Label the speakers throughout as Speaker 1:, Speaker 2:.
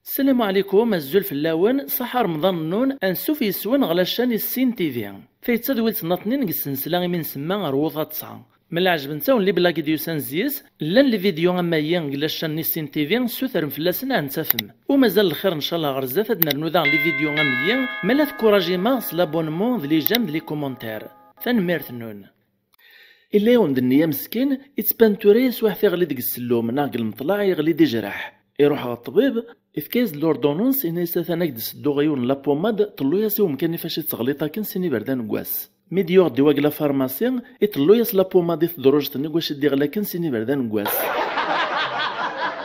Speaker 1: السلام عليكم الزول فلاون صح رمضان النون انسوف يسون غلا شان السين تيفي فيتدويل تناطنين قسنسلا من سما روضة 9 من عجب نتاون اللي بلا كيديو سانزيس لان لي فيديو اما غلا شان السين تيفي سوثر فلاسنا نتفهم ومازال الخير ان شاء الله غرزات نرنو ذا لي فيديو اميا مالا تكوراجي ماغس لابونمون لي جيم لي كومونتير فنميرت نون إلا يوم دنيا مسكين يتبان توريس واحد يغلي ديك السلوم ناقل المطلع يغلي دي جراح يروح على الطبيب إفكاز لوردونونس إن يساثا ناكدس الدوغيون لابوماد طلو ياسي ومكان فاش يتغليطا كان سيني بردان كواس ميديور ديواك لا فارماسيان يطلو ياس لابوماد يثدروج نيكواش ديغلا كان سيني بردان كواس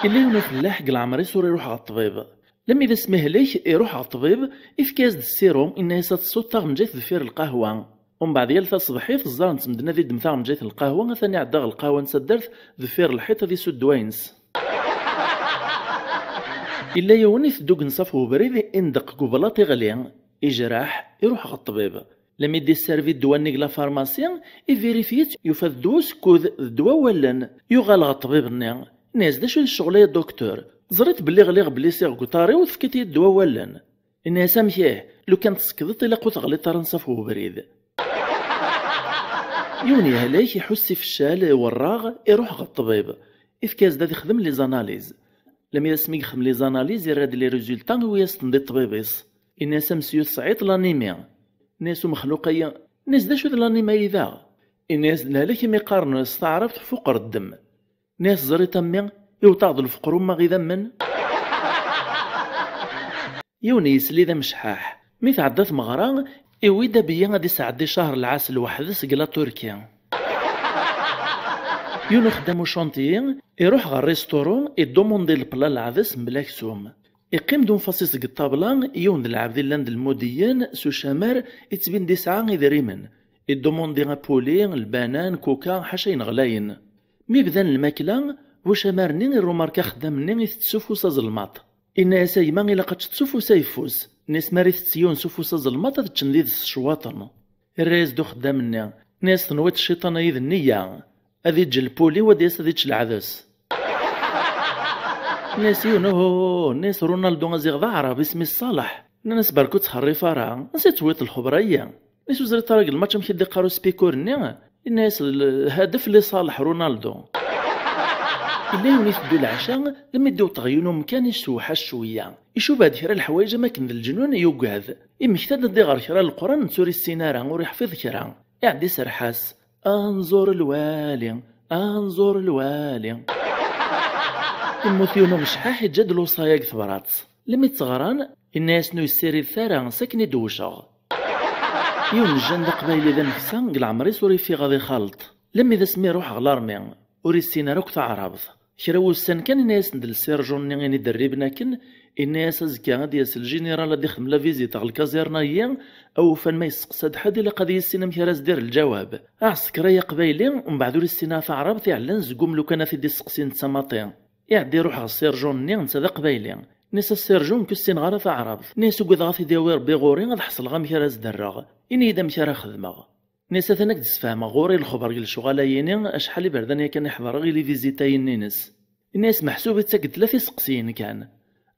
Speaker 1: إلا يوم فلاح قل عمري سور يروح على الطبيب لما إذا سميه ليك يروح على الطبيب إفكاز السيروم إن يسا تصوت تاغ مجايث دفير القهوة ومن بعد يالثا صبحي في الزار نتمدنا ذي دمثاغ مجايث القهوة ثاني عداغ القهوة نسدرت دفير الحيط ذي سود دوينس إلا يوني ثدوك نصفو بريد إندق قبلاط يغلي يجراح يروح على الطبيب لما يدي السيرفي دوانيك لا فارماسيان يفيريفيت يفاد دوس كوذ الدواء ولن يغال على الطبيب النيان ناس دا شو الشغل يا دكتور زريت بلي غلي بلي سيغ قطاري وثفكتي الدواء ولن إنها سامحيه لو كانت تسكضت إلا قوت غلي طار نصفو بريد يوني هلاك يحسي في الشال والراغ يروح على الطبيب إفكاز دا يخدم لي زاناليز لما يسمي يخدم لي زاناليز يراد لي ريزولطا ويستندي الطبيبيس الناس مسيو صعيط لانيميا ناس مخلوقية ناس دا شو لانيميا ذا الناس لهلاك ما يقارنو استعرفت فقر الدم ناس زريت امي يوطاض الفقر وما غيذا من يوني يسلي ذا مشحاح مي تعدات مغرا إويدا بيا غادي يسعدي شهر العسل وحدس قلا تركيا يونو خدامو شونتيين يروح غا الريستورون يدوموندي البلا العدس مبلاكسوم يقيم دون فاسيس ق الطابلان يون العبد لاند الموديين سو شامر يتبين دي ساعة يدريمن يدوموندي غا بولي البانان كوكا حاشين غلاين مي بدان الماكلة وشامرني الروماركا خدامني يتسوفوس الزلماط إنا سايما إلا قد تسوفوس يفوس ناس ماري تسيون سوفوس الزلماط تتشنديد الشواطن الرايز دو خدامنا ناس تنويت الشيطان يذ النية هذي تجي البولي وديس هذي تجي العدس ناس يونو ناس رونالدو غازيغ عرب اسمي الصالح ناس بركو تخريفا راه نسيت ويت الخبريه ناس وزرت طارق الماتش مشي ديقارو سبيكورني الناس الهدف اللي صالح رونالدو إلا يوني تدو العشاء لما يدو طغيونو مكان يسوحا شويه يشوف هاد كرا الحوايج ما كن الجنون يوقعد يمكتاد دي غير كرا القران نسوري السينارا وريحفظ كرا يعدي سرحاس انظر الوالي انظر الوالي الموثيونو مشحاح يجادلو صايق ثبرات لما يتغران الناس نو يسيري الثارة ساكني دوشا يون الجند قبايلي ذا نفسا قل عمري سوري في غادي خالط لما إذا سمي روح غلارمي وري السينارا روك تعرض كرا وسان كان الناس ندل السيرجون غيني دريبنا كن الناس ازكا غادي ياس الجينيرال غادي يخدم لا فيزيت غا الكازيرنايا او فان ما يسقساد حد الا قضيه السينما كراس دير الجواب عسكريه قبايلي ومن بعد السينما تعرب تعلن زقوم لو كان في دي سقسين تسماطين يعدي يروح على السيرجون نتا ذا قبايلي ناس السيرجون كسين غارة تعرب ناس وقد غاثي داوي ربي غوري غاد حصل غا مكراس دراغ اني اذا مكرا خدمه ناس ثانك تسفهم غوري الخبر قال شغالايين اشحال بردان كان يحضر غير لي فيزيتاين نينس الناس محسوبه تاكد ثلاثه سقسين كان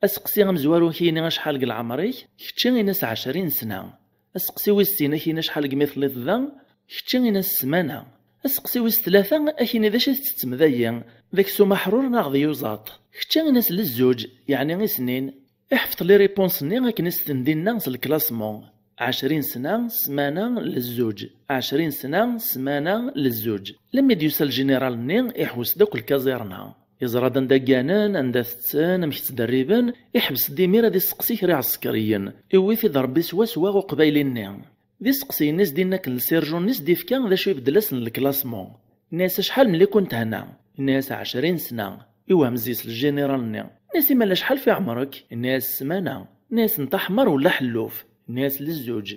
Speaker 1: اسقسي غمزوارو كيني شحال قل عمري كتشي ناس 20 سنه اسقسي ويستينا كينا شحال قميث ذا كتشي ناس سمانه اسقسي ويس ثلاثه اكيني ذا شي تتمذيا ذاك سو محرور ناغذ يوزاط كتشي ناس للزوج يعني غي سنين احفظ لي ريبونس ني غاك نستندينا الكلاسمون 20 سنه سمانه للزوج 20 سنه سمانه للزوج لما يوصل الجنرال ني يحوس دوك الكازيرنا يزراد عند كانان عند ثتان مش تدريبا يحبس ديمير هادي السقسي كري عسكريا يويثي ضربي سوا سوا وقبايل النعم دي سقسي الناس ديالنا السيرجون ناس ديفكا ذا شو يبدلس الكلاسمون الناس شحال ملي كنت هنا الناس 20 سنه ايوا مزيس الجنرال نعم الناس مالا شحال في عمرك الناس سمانه الناس انت احمر ولا حلوف الناس للزوج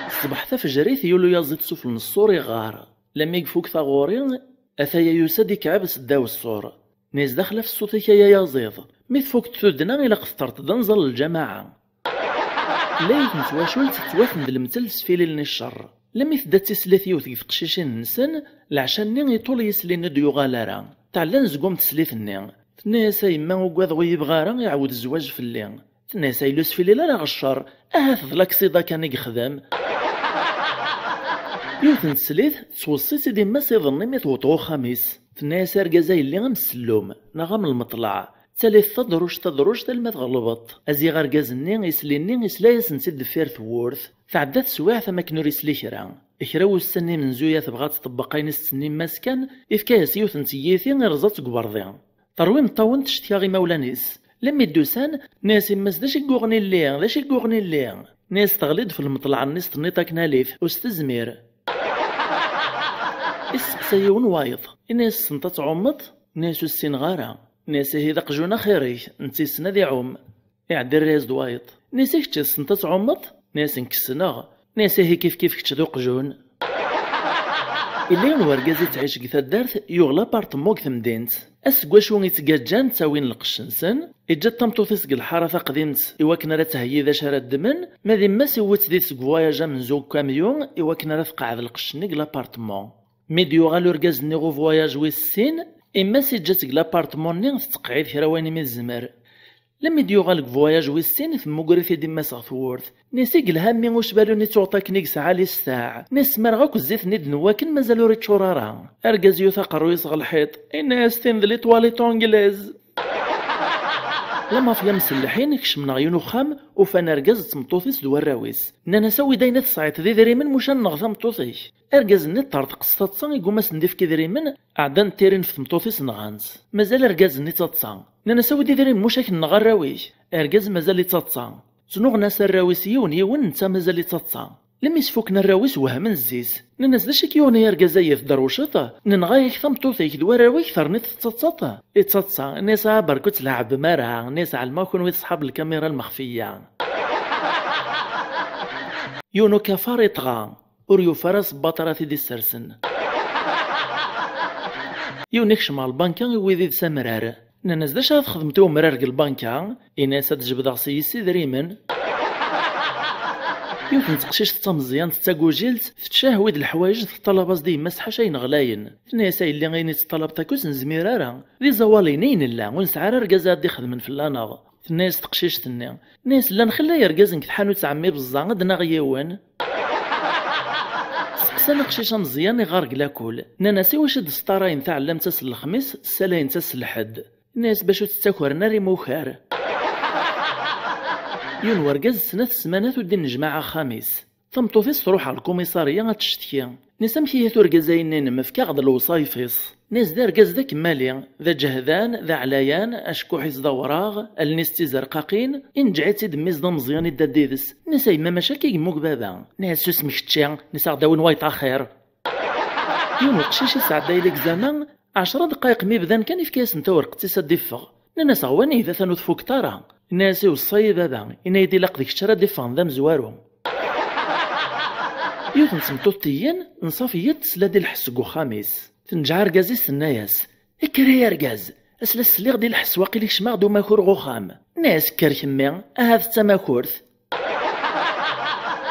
Speaker 1: الصبح تفجريث يولو يزيد سفل الصوري غار لما يقفوك ثغوري أثايا يوسد يكعبس داو الصور ناس داخله في الصوت يا يزيض مي فوق تودنا إلا قفطرت دنزل الجماعة لا يتنتواشول تتواثن المثل سفيلي الشر لم يثدت تسلات يوث قشيشين نسن العشان يطول يسلين ديو غالارا تعلن زقوم تسليت النين تناس يما وقاذ ويبغارا يعود الزواج في اللين تناس يلوس في الليل راه غشار ظلك صيدا كان يخدم يوث نسليت توصيت ديما سيظني ميتوطو خميس تناس رقازا يلي غمسلوم نغم المطلع ثالث تدروش تلمات غلبط ازي غرقازني يسليني يسلا يسنسد دفير ثورث تعدات سواع ثما كنور يسلي كرا والسني من زويا تبغى تطبقين السنين ماسكان إفكاس يوث نتييثي غرزات قبرضي تروي مطاون تشتيا غي مولانيس لما يدوسان ناس يمس داش يقوغني الليغ داش يقوغني الليغ ناس تغليد في المطلع الناس تنيطا كناليف واستزمير السقسيون وايض ناس سنتا تعمط ناس السين غارة ناس هيدا قجونا خيري نتي السنة دي عوم يعدي الريز دوايض ناس كتش سنتا تعمط ناس نكسناغ ناس هي كيف كتش ذوق جون اللي نورقازي تعيش كثا دارت يغلا بارتموك ثمدينت اسكواشو يتقاجان تاوين القشنسن اجا طمطوثيس الحارة قديمت إواكنا راه تهيي ذا شارع الدمن ماذي ما سويت ديت سكواياجا من زوج كاميون إواكنا راه تقعد القشنيك لابارتمون ميديو غالو رقاز نيغو فواياج ويسين إما سي جات لابارتمون نيغ تقعد كراواني من الزمر لما يديو غالك فواياج ويسين في مقرثي ديما سغثورث نيسي الهامي واش بالو ني تعطاك نيك ساعة لي الساعة ناس مرغاك الزيت نيد نواكن مازالو ريت شورارا ارقاز يوثا قرو يصغ الحيط الناس تنذلي طوالي طونجلاز لما فيا مسلحين كشمنا غيونو خام وفانا رقاز تمطوثيس دو الراويس نانا سوي داينة تصعيط ذي ذريمن مشان نغثا مطوثيش ارقاز نيت طارت قصتا تصان يقوماس نديف كي ذريمن عدان تيرين في مطوثيس نغانس مازال ارقاز نيت تصان نانا سوي دي ذريمن مشاك نغا الراويش ارقاز مازال يتصان زنوغ ناس الراويس يون نتا مازال يتصان لما يسفوكنا الراويس وهمن الزيز ناس داش كيوني يرقازايا في دروشطة ننغايك ثمطوثيك دوا راويك ثرنيت تتصاطا يتصاطا ناس بركو تلعب بمارها ناس على ما كون ويتصحاب الكاميرا المخفية يونو كفار يطغى وريو فرس بطرات دي السرسن يونيكش مع البنكا ويذيد سمرار ناس داش هاد خدمتو مرارق البنكا إناس تجبد غسيسي دريمن يمكن تقشيش تمزيان تاكوجيلت تشاهويد الحوايج الطلبات ديما سحاشاين غلاين الناس اللي غيني الطلب تاكوس نزميرارا دي زوالينين لا ونسعى رقازات دي خدمن في اللاناغ الناس تقشيش تني الناس لا نخليها يرقازن كتحانو تعمي بالزان دنا غيوان سقسانا قشيشه مزيان يغارق لاكول ناناسي واش هاد السطاراين تاع علام تاس الخميس السلاين تاس الحد الناس باشو تتاكور ناري موخار يون ورقاز سنة سمانات ودين جماعة خامس ثمطوفيس تروح على الكوميسارية غتشتكي ناس مشي ورقازاين مفكا غد الوصايفيس ناس دا رقاز ذا كمالي ذا جهذان ذا علايان اشكوحيس ذا وراغ النستي زرقاقين ان جعيتي دميز دا مزيان دا ديدس ناس ايما مشاكي يموك بابا ناس سوسمك تشا ناس غداوين وايط اخير يون قشيشي سعدا لك زمان 10 دقايق ميبدان كان يفكاس نتا ورقتي سدفغ ناس غواني اذا ثانو تفوك تارا ناسي وصاي بابا إنا يدي لاق ديك الشرا دي فاندام زوارو يوث نسمطوطيين نصافية تسلا دي الحسقو خامس تنجع رقازي سناياس اكري يا رقاز اسلا السليغ دي الحس واقي ليك شماغ دو ماكور غوخام ناس كركمي هذا تماكورث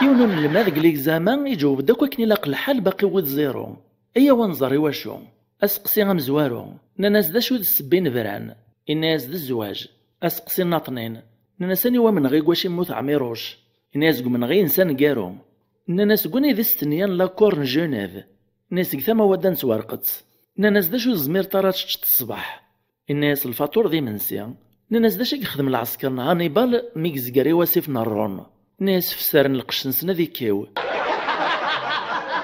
Speaker 1: يونو من الماذق ليك زمان يجاوب داك وكني لاق الحال باقي ود زيرو ايا ونزري واشو اسقسي غام زوارو ناس دا شو السبين بران الناس دا الزواج اسقسي ناطنين ناساني ومن غي واش يموت عميروش الناس من غي انسان كارو ناس قوني ذي ستنيان لاكورن جنيف ناس كثما ودان سوارقت ناس داشو الزمير طراتش الصباح الناس الفاتور ذي منسيا ناس داش يخدم العسكر هانيبال ميكس كاري واسيف نارون ناس في سارن القشنسنا ذي كيو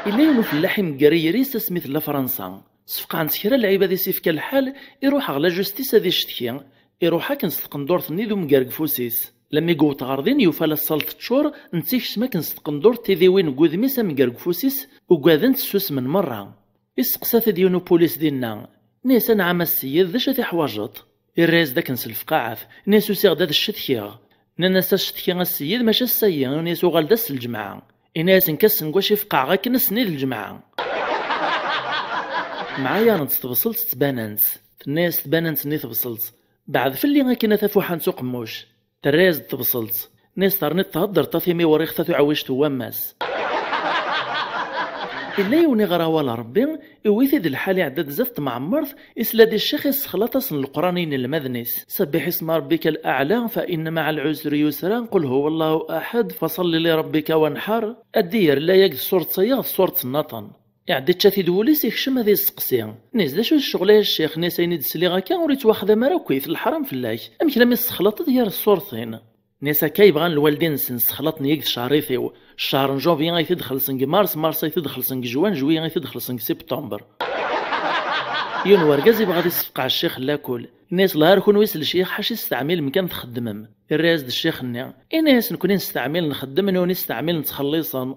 Speaker 1: إلا ينو في اللحم كاري ريس سميث لا فرنسا صفقا عند كرا اللعيبه ذي سيف كالحال يروح على جوستيس هذي شتكي يروح هاك نستقندور ثني ذو مقارق فوسيس لما يقو تغارضين يوفال الصالت تشور نتيك شما كنستقندور تيذي وين قوذميسا مقارق فوسيس وقاذن تسوس من مرة يسقسا ديونو بوليس دينا نيسا نعم السيد ذا شتي حواجط الراز داك نسلف قاعف نيسو سيغ داد الشتكيغ ناس الشتكيغ السيد ماشا السيد نيسو غالداس الجماعة إناس نكسن كواشي فقاع غاك نسني الجماعة معايا نتبصلت تباننت الناس تباننت ني تبصلت بعد في اللي غاكينا تفوحان سوق موش تراز تبصلت ناس ترنيت تهدر تفهمي وريخ تعويش تواماس إلا يوني غراوال ربي إويثيد الحالي عدد زفت معمرث إسلا دي الشيخ يسخلطس القرانين المذنس سبح اسم ربك الأعلى فإن مع العسر يسرا قل هو الله أحد فصل لربك وانحر الدير لا يجد صورة صياغ صورة النطن يعني تشاتي دوليس يكشم هذه السقسية ناس شو الشغل الشيخ ناس ينيد سليغا كان وريت واخذ مراكوي في الحرم في الله أمك لم يسخلط ديال الصورتين ناس كي يبغان الوالدين سخلطني يقد شهريثي شهر جونفي يتدخل سنج مارس يتدخل سنج جوان جوي يتدخل سنج سبتمبر يون ورقازي بغادي يصفق على الشيخ لا كل الناس لا يكون ويسل الشيخ حاش يستعمل مكان تخدمم الراس الشيخ نيا الناس نكون نستعمل نخدم ونستعمل نتخلصا